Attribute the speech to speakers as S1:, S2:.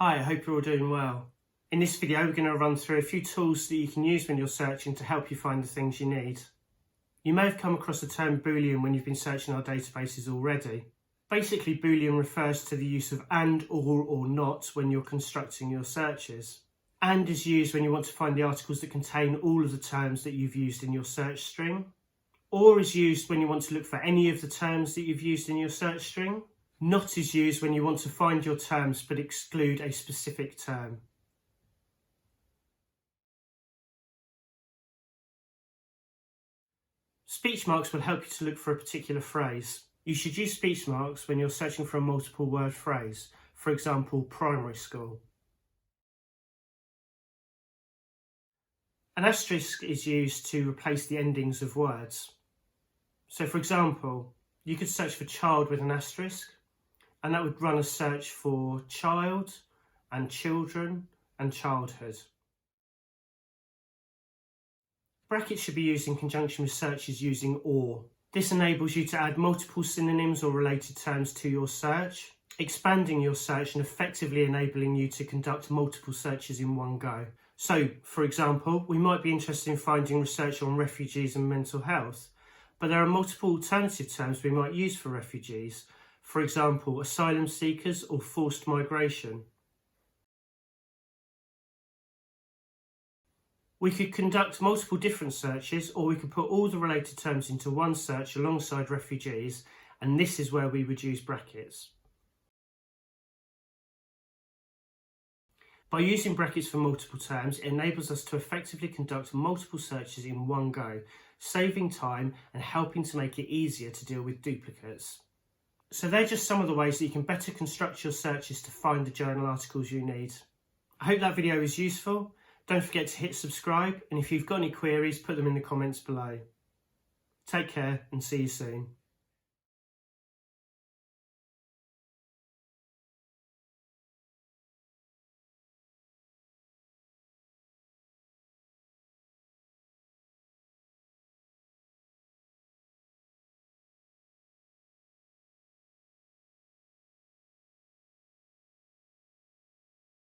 S1: Hi, I hope you're all doing well. In this video, we're going to run through a few tools that you can use when you're searching to help you find the things you need. You may have come across the term Boolean when you've been searching our databases already. Basically, Boolean refers to the use of and, or not when you're constructing your searches. And is used when you want to find the articles that contain all of the terms that you've used in your search string. Or is used when you want to look for any of the terms that you've used in your search string. Not is used when you want to find your terms but exclude a specific term. Speech marks will help you to look for a particular phrase. You should use speech marks when you're searching for a multiple word phrase, for example, primary school. An asterisk is used to replace the endings of words. So for example, you could search for child with an asterisk, and that would run a search for child and children and childhood. Brackets should be used in conjunction with searches using or. This enables you to add multiple synonyms or related terms to your search, expanding your search and effectively enabling you to conduct multiple searches in one go. So, for example, we might be interested in finding research on refugees and mental health, but there are multiple alternative terms we might use for refugees. For example, asylum seekers or forced migration. We could conduct multiple different searches, or we could put all the related terms into one search alongside refugees, and this is where we would use brackets. By using brackets for multiple terms, it enables us to effectively conduct multiple searches in one go, saving time and helping to make it easier to deal with duplicates. So they're just some of the ways that you can better construct your searches to find the journal articles you need. I hope that video was useful. Don't forget to hit subscribe, and if you've got any queries, put them in the comments below. Take care and see you soon.